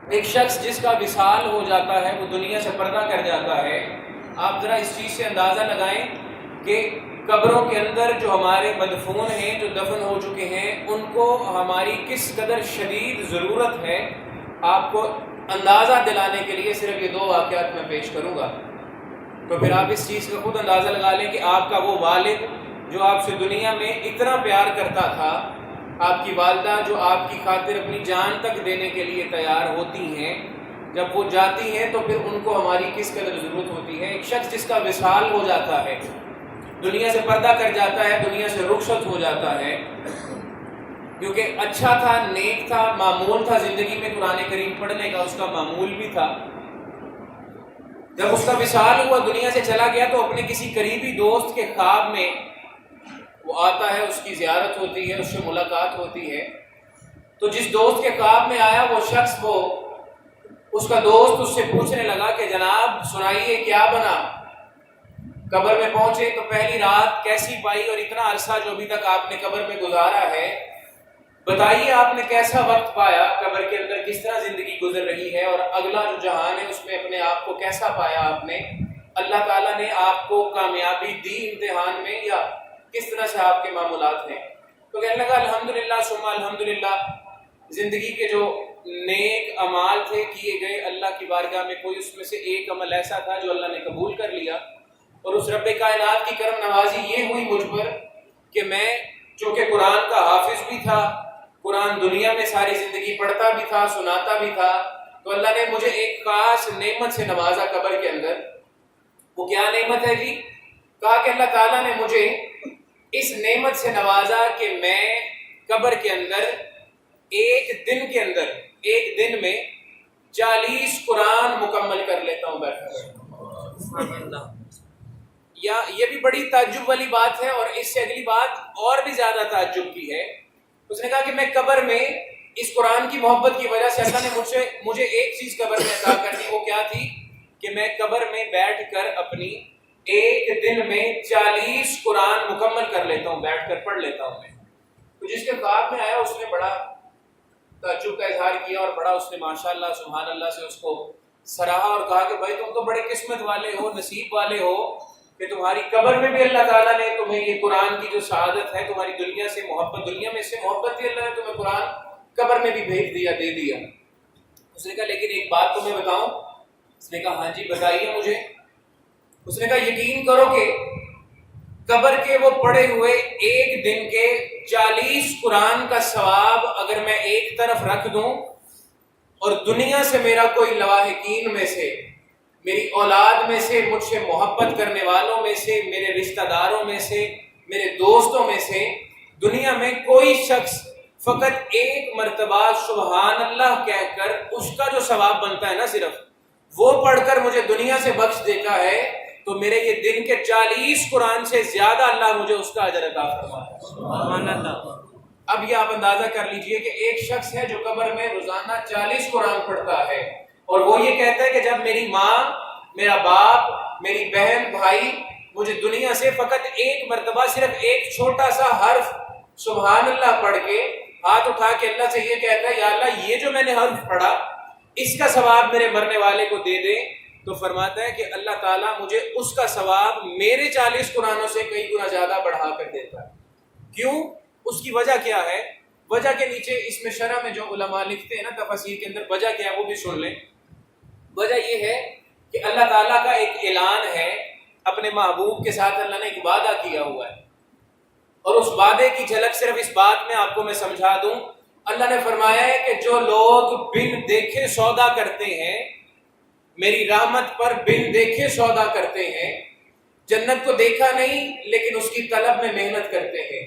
ایک شخص جس کا وصال ہو جاتا ہے، وہ دنیا سے پردہ کر جاتا ہے. آپ ذرا اس چیز سے اندازہ لگائیں کہ قبروں کے اندر جو ہمارے مدفون ہیں، جو دفن ہو چکے ہیں، ان کو ہماری کس قدر شدید ضرورت ہے. آپ کو اندازہ دلانے کے لیے صرف یہ 2 واقعات میں پیش کروں گا، تو پھر آپ اس چیز کا خود اندازہ لگا لیں کہ آپ کا وہ والد جو آپ سے دنیا میں اتنا پیار کرتا تھا، آپ کی والدہ جو آپ کی خاطر اپنی جان تک دینے کے لیے تیار ہوتی ہیں، جب وہ جاتی ہیں تو پھر ان کو ہماری کس قدر ضرورت ہوتی ہے. ایک شخص جس کا وصال ہو جاتا ہے، دنیا سے پردہ کر جاتا ہے، دنیا سے رخصت ہو جاتا ہے، کیونکہ اچھا تھا، نیک تھا، معمول تھا زندگی میں قرآن کریم پڑھنے کا، اس کا معمول بھی تھا. جب اس کا وصال ہوا، دنیا سے چلا گیا، تو اپنے کسی قریبی دوست کے خواب میں وہ آتا ہے، اس کی زیارت ہوتی ہے، اس سے ملاقات ہوتی ہے. تو جس دوست کے خواب میں آیا وہ شخص، وہ اس کا دوست اس سے پوچھنے لگا کہ جناب سنائیے کیا بنا. قبر میں پہنچے تو پہلی رات کیسی پائی، اور اتنا عرصہ جو ابھی تک آپ نے قبر میں گزارا ہے، بتائیے آپ نے کیسا وقت پایا، قبر کے اندر کس طرح زندگی گزر رہی ہے، اور اگلا جو جہان ہے اس میں اپنے آپ کو کیسا پایا آپ نے، اللہ تعالیٰ نے آپ کو کامیابی دی امتحان میں، یا کس طرح سے آپ کے معمولات ہیں. تو کہنے لگا الحمدللہ ثم الحمدللہ، زندگی کے جو نیک اعمال تھے کیے گئے اللہ کی بارگاہ میں، کوئی اس میں سے ایک عمل ایسا تھا جو اللہ نے قبول کر لیا، اور اس رب کائنات کی کرم نوازی یہ ہوئی مجھ پر کہ میں چونکہ قرآن کا حافظ بھی تھا، قرآن دنیا میں ساری زندگی پڑھتا بھی تھا، سناتا بھی تھا، تو اللہ نے مجھے ایک خاص نعمت سے نوازا قبر کے اندر. وہ کیا نعمت ہے جی؟ کہا کہ اللہ تعالیٰ نے مجھے اس نعمت سے نوازا کہ میں قبر کے اندر ایک دن میں 40 قرآن مکمل کر لیتا ہوں بیٹھا. یا یہ بھی بڑی تعجب والی بات ہے، اور اس سے اگلی بات اور بھی زیادہ تعجب کی ہے. اس نے کہا کہ میں قبر میں اس قرآن کی محبت کی وجہ سے اللہ نے مجھے ایک چیز قبر میں عطا کر دی. وہ کیا تھی کہ میں قبر میں بیٹھ کر اپنی ایک دن میں 40 قرآن مکمل کر لیتا ہوں، بیٹھ کر پڑھ لیتا ہوں میں. تو جس کے خواب میں آیا اس نے بڑا تعجب کا اظہار کیا، اور بڑا اس نے ماشاءاللہ سبحان اللہ سے اس کو سراہا، اور کہا کہ بھائی تم تو بڑے قسمت والے ہو، نصیب والے ہو کہ تمہاری قبر میں بھی اللہ تعالیٰ نے تمہیں یہ قرآن کی جو سعادت ہے، تمہاری دنیا سے محبت، دنیا میں اس سے محبت تھی، اللہ نے تمہیں قرآن قبر میں بھی بھیج دیا، دے دیا. اس نے کہا لیکن ایک بات تمہیں بتاؤں. اس نے کہا ہاں جی بتائیے مجھے. اس نے کہا یقین کرو کہ قبر کے وہ پڑے ہوئے ایک دن کے 40 قرآن کا ثواب اگر میں ایک طرف رکھ دوں، اور دنیا سے میرا کوئی لواحقین میں سے، میری اولاد میں سے، مجھ سے محبت کرنے والوں میں سے، میرے رشتہ داروں میں سے، میرے دوستوں میں سے، دنیا میں کوئی شخص فقط ایک مرتبہ سبحان اللہ کہہ کر اس کا جو ثواب بنتا ہے نا، صرف وہ پڑھ کر مجھے دنیا سے بخش دیتا ہے، تو میرے یہ دن کے 40 قرآن سے زیادہ اللہ مجھے اس کا اجر عطا فرمائے. سبحان اللہ. اب یہ آپ اندازہ کر لیجئے کہ ایک شخص ہے جو قبر میں روزانہ 40 قرآن پڑھتا ہے، اور وہ یہ کہتا ہے کہ جب میری ماں، میرا باپ، میری بہن، بھائی مجھے دنیا سے فقط ایک مرتبہ صرف ایک چھوٹا سا حرف سبحان اللہ پڑھ کے ہاتھ اٹھا کے اللہ سے یہ کہتا ہے یا اللہ یہ جو میں نے حرف پڑھا اس کا ثواب میرے مرنے والے کو دے دے، تو فرماتا ہے کہ اللہ تعالیٰ مجھے اس کا ثواب میرے 40 قرآنوں سے کئی گنا زیادہ بڑھا کر دیتا ہے. کیوں؟ اس کی وجہ کیا ہے؟ وجہ کے نیچے اس میں شرح میں جو علماء لکھتے ہیں نا تفاسیر کے اندر، وجہ کیا ہے وہ بھی سن لیں. وجہ یہ ہے کہ اللہ تعالیٰ کا ایک اعلان ہے، اپنے محبوب کے ساتھ اللہ نے ایک وعدہ کیا ہوا ہے، اور اس وعدے کی جھلک صرف اس بات میں آپ کو میں سمجھا دوں. اللہ نے فرمایا ہے کہ جو لوگ بن دیکھے سودا کرتے ہیں، میری رحمت پر بن دیکھے سودا کرتے ہیں، جنت کو دیکھا نہیں لیکن اس کی طلب میں محنت کرتے ہیں،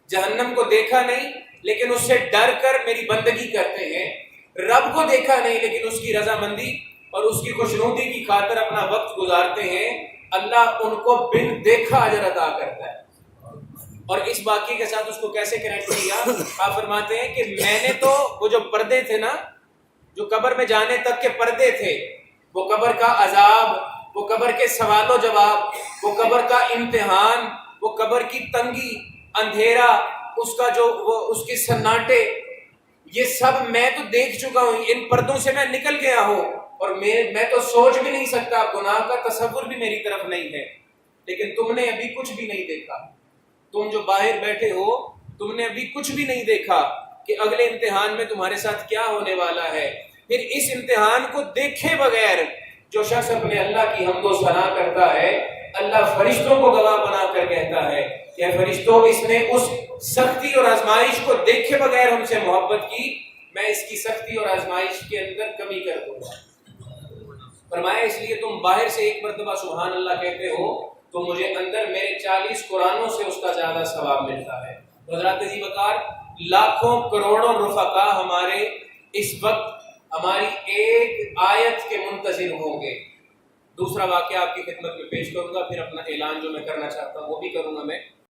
جہنم کو دیکھا نہیں لیکن اس سے ڈر کر میری بندگی کرتے ہیں، رب کو دیکھا نہیں لیکن اس کی رضامندی اور اس کی خوشنودی کی خاطر اپنا وقت گزارتے ہیں، اللہ ان کو بن دیکھا اجر عطا کرتا ہے. اور اس واقعے کے ساتھ اس کو کیسے کنیکٹ کیا؟ آپ فرماتے ہیں کہ میں نے تو وہ جو پردے تھے نا، جو قبر میں جانے تک کے پردے تھے، وہ قبر کا عذاب، وہ قبر کے سوال و جواب، وہ قبر کا امتحان، وہ قبر کی تنگی، اندھیرا، اس کا جو وہ اس کی سناٹے، یہ سب میں تو دیکھ چکا ہوں، ان پردوں سے میں نکل گیا ہوں، اور میں تو سوچ بھی نہیں سکتا، گناہ کا تصور بھی میری طرف نہیں ہے، لیکن تم نے ابھی کچھ بھی نہیں دیکھا۔ تم جو باہر بیٹھے ہو، تم نے ابھی کچھ بھی نہیں دیکھا کہ اگلے امتحان میں تمہارے ساتھ کیا ہونے والا ہے۔ پھر اس امتحان کو دیکھے بغیر جو شخص اپنے اللہ کی حمد و ثنا کرتا ہے، اللہ فرشتوں کو گواہ بنا کر کہتا ہے کہ فرشتوں، اس نے اس سختی اور آزمائش کو دیکھے بغیر ہم سے محبت کی، میں اس کی سختی اور آزمائش کے اندر کمی کر دوں گا۔ فرمایا اس لیے تم باہر سے ایک مرتبہ سبحان اللہ کہتے ہو تو مجھے اندر میرے 40 قرآنوں سے اس کا زیادہ ثواب ملتا ہے۔ حضرات عزیز وقار، لاکھوں کروڑوں رفقا ہمارے اس وقت ہماری ایک آیت کے منتظر ہوں گے۔ دوسرا واقعہ آپ کی خدمت میں پیش کروں گا، پھر اپنا اعلان جو میں کرنا چاہتا ہوں وہ بھی کروں گا میں۔